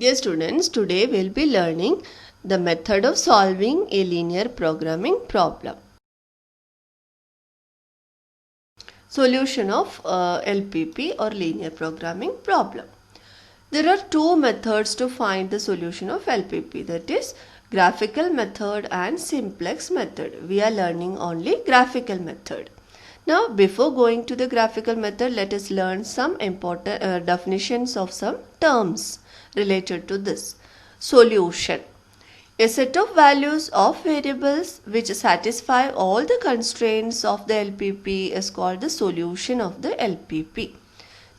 Dear students, today we'll be learning the method of solving a linear programming problem. Solution of LPP or linear programming problem. There are two methods to find the solution of LPP, that is graphical method and simplex method. We are learning only graphical method. Now before going to the graphical method, let us learn some important definitions of some terms related to this. Solution: a set of values of variables which satisfy all the constraints of the LPP is called the solution of the LPP.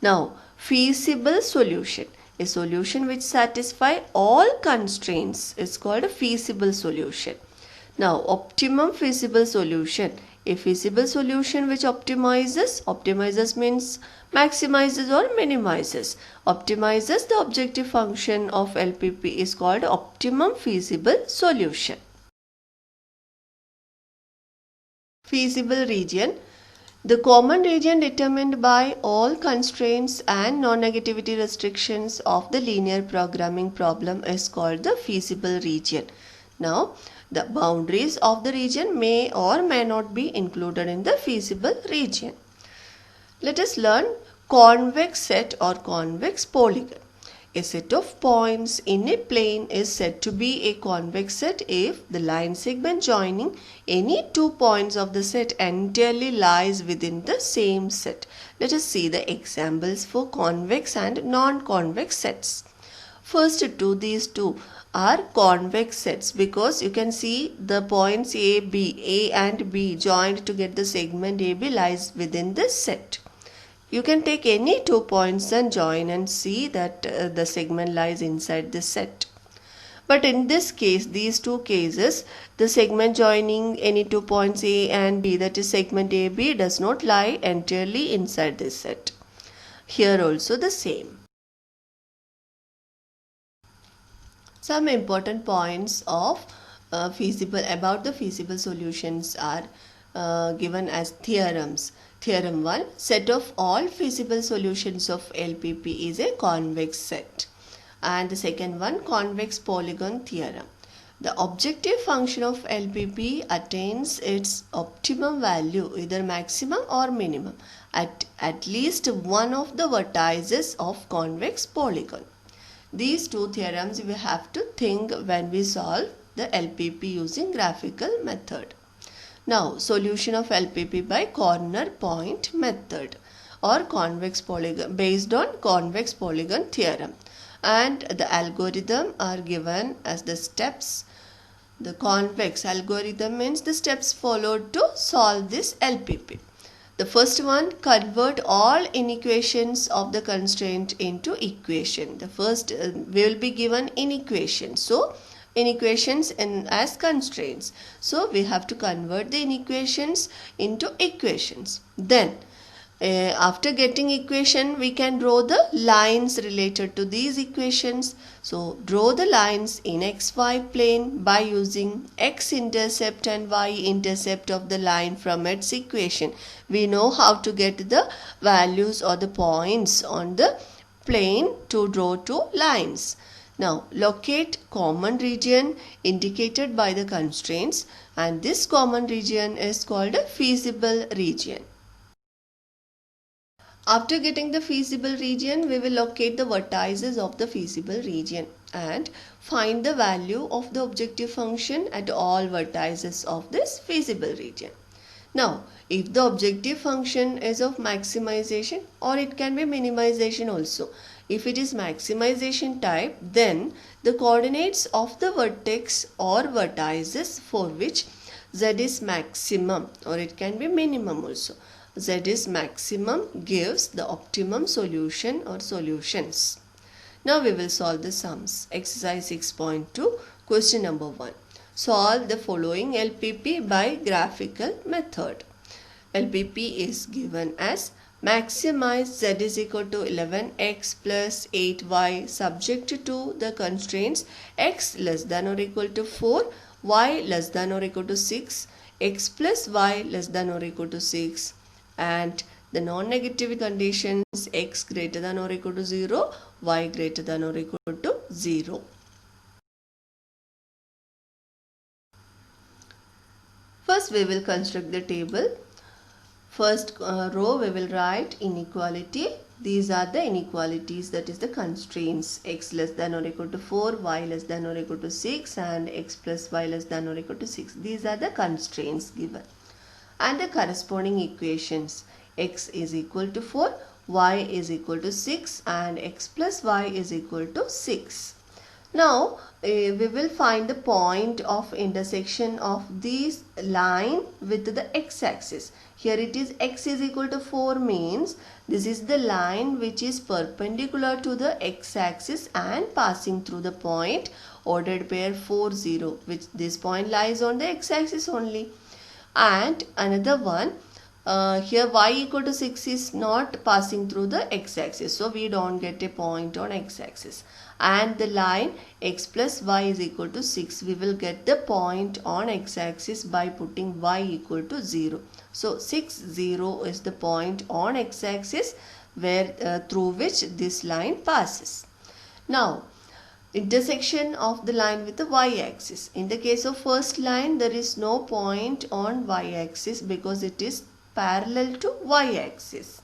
Now, feasible solution: a solution which satisfies all constraints is called a feasible solution. Now, optimum feasible solution: a feasible solution which optimizes means maximizes or minimizes, optimizes the objective function of LPP is called optimum feasible solution. Feasible region: the common region determined by all constraints and non-negativity restrictions of the linear programming problem is called the feasible region. Now, the boundaries of the region may or may not be included in the feasible region. Let us learn convex set or convex polygon. A set of points in a plane is said to be a convex set if the line segment joining any 2 points of the set entirely lies within the same set. Let us see the examples for convex and non-convex sets. First these two are convex sets because you can see the points A and B joined to get the segment AB lies within this set. You can take any 2 points and join and see that the segment lies inside this set. But in this case, these two cases, the segment joining any 2 points A and B, that is segment AB, does not lie entirely inside this set. Here also the same. Some important points of about the feasible solutions are given as theorems. Theorem 1: set of all feasible solutions of LPP is a convex set. And the second one, convex polygon theorem. The objective function of LPP attains its optimum value, either maximum or minimum, at least one of the vertices of convex polygon. These two theorems we have to think when we solve the LPP using graphical method. Now, solution of LPP by corner point method or convex polygon based on convex polygon theorem, and the algorithm are given as the steps. The convex algorithm means the steps followed to solve this LPP. The first one, convert all inequations of the constraint into equation. The first we will be given inequations. So, inequations as constraints. So, we have to convert the inequations into equations. Then, after getting equation, we can draw the lines related to these equations. So, draw the lines in xy plane by using x-intercept and y-intercept of the line from its equation. We know how to get the values or the points on the plane to draw two lines. Now, locate common region indicated by the constraints, and this common region is called a feasible region. After getting the feasible region, we will locate the vertices of the feasible region and find the value of the objective function at all vertices of this feasible region. Now, if the objective function is of maximization, or it can be minimization also. If it is maximization type, then the coordinates of the vertex or vertices for which z is maximum, or it can be minimum also. Z is maximum gives the optimum solution or solutions. Now we will solve the sums. Exercise 6.2, question number 1. Solve the following LPP by graphical method. LPP is given as maximize z is equal to 11x plus 8y subject to the constraints x less than or equal to 4, y less than or equal to 6, x plus y less than or equal to 6, and the non-negative conditions x greater than or equal to 0, y greater than or equal to 0. First we will construct the table. First row we will write inequality. These are the inequalities, that is the constraints: x less than or equal to 4, y less than or equal to 6 and x plus y less than or equal to 6. These are the constraints given. And the corresponding equations: x is equal to 4, y is equal to 6 and x plus y is equal to 6. Now we will find the point of intersection of this line with the x-axis. Here it is x is equal to 4 means this is the line which is perpendicular to the x-axis and passing through the point ordered pair 4 0, which this point lies on the x-axis only. And another one, here y equal to 6 is not passing through the x-axis, so we don't get a point on x-axis. And the line x plus y is equal to 6, we will get the point on x-axis by putting y equal to 0. So 6 0 is the point on x-axis where through which this line passes. Now intersection of the line with the y-axis. In the case of first line, there is no point on y-axis because it is parallel to y-axis.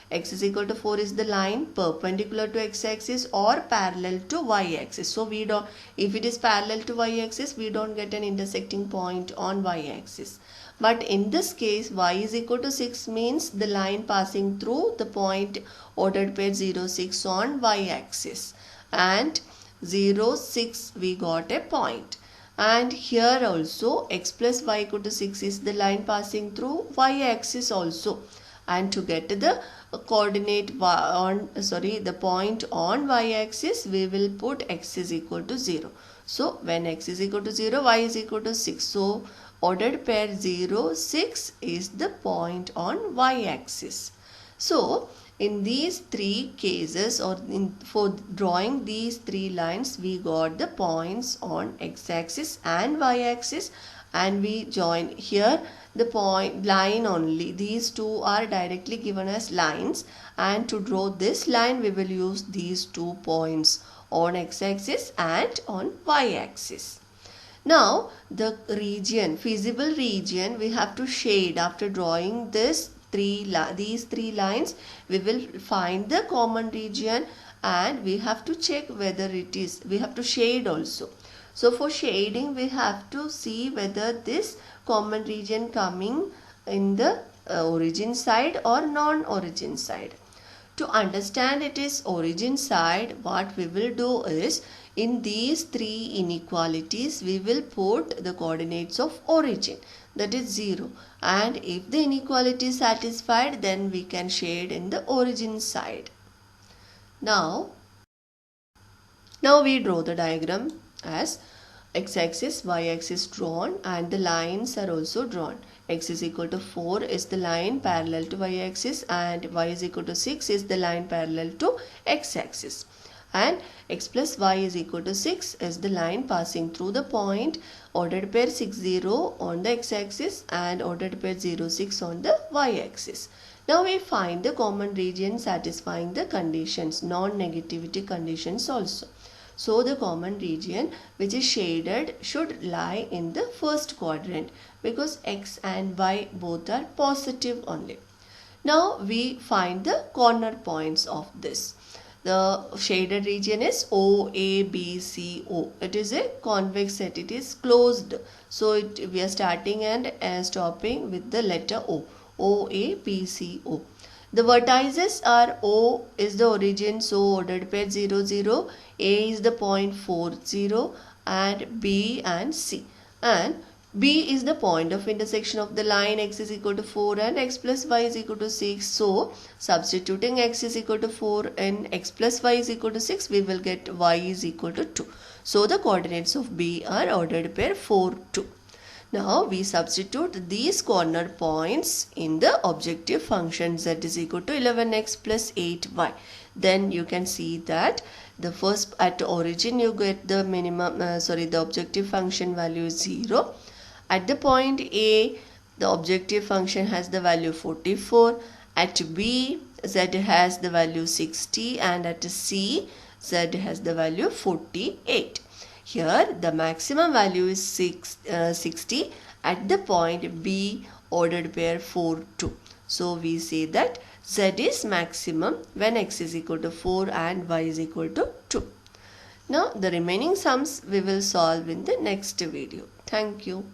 X is equal to 4 is the line perpendicular to x-axis or parallel to y-axis. So we don't, if it is parallel to y-axis, we don't get an intersecting point on y-axis. But in this case, y is equal to 6 means the line passing through the point ordered pair 0 6 on y-axis, and 0 6 we got a point. And here also x plus y equal to 6 is the line passing through y-axis also, and to get the coordinate on the point on y-axis, we will put x is equal to 0. So when x is equal to 0, y is equal to 6. So ordered pair 0 6 is the point on y-axis. So in these three cases, or for drawing these three lines, we got the points on x-axis and y-axis, and we join here the point line only. These two are directly given as lines, and to draw this line we will use these 2 points on x-axis and on y-axis. Now the region, feasible region, we have to shade. After drawing these three lines, we will find the common region and we have to check whether it is, we have to shade also. So for shading, we have to see whether this common region coming in the origin side or non-origin side. To understand it is origin side, what we will do is, in these three inequalities, we will put the coordinates of origin, that is 0. And if the inequality is satisfied, then we can shade in the origin side. Now we draw the diagram as x-axis, y-axis drawn, and the lines are also drawn. X is equal to 4 is the line parallel to y-axis, and y is equal to 6 is the line parallel to x-axis. And x plus y is equal to 6 is the line passing through the point ordered pair 6 0 on the x-axis and ordered pair 0 6 on the y-axis. Now we find the common region satisfying the conditions, non-negativity conditions also. So the common region which is shaded should lie in the first quadrant because x and y both are positive only. Now we find the corner points of this. The shaded region is O, A, B, C, O. It is a convex set. It is closed. So we are starting and stopping with the letter O. O, A, B, C, O. The vertices are O is the origin, so ordered pair 0 0. A is the point 4 0 and B and C. And B is the point of intersection of the line x is equal to 4 and x plus y is equal to 6. So substituting x is equal to 4 and x plus y is equal to 6, we will get y is equal to 2. So the coordinates of B are ordered pair 4 2. Now we substitute these corner points in the objective function z is equal to 11x plus 8y. Then you can see that the first at origin you get the minimum the objective function value is 0. At the point A, the objective function has the value 44. At B, z has the value 60, and at C, Z has the value 48. Here the maximum value is 60 at the point B ordered pair 4, 2. So we say that Z is maximum when X is equal to 4 and Y is equal to 2. Now the remaining sums we will solve in the next video. Thank you.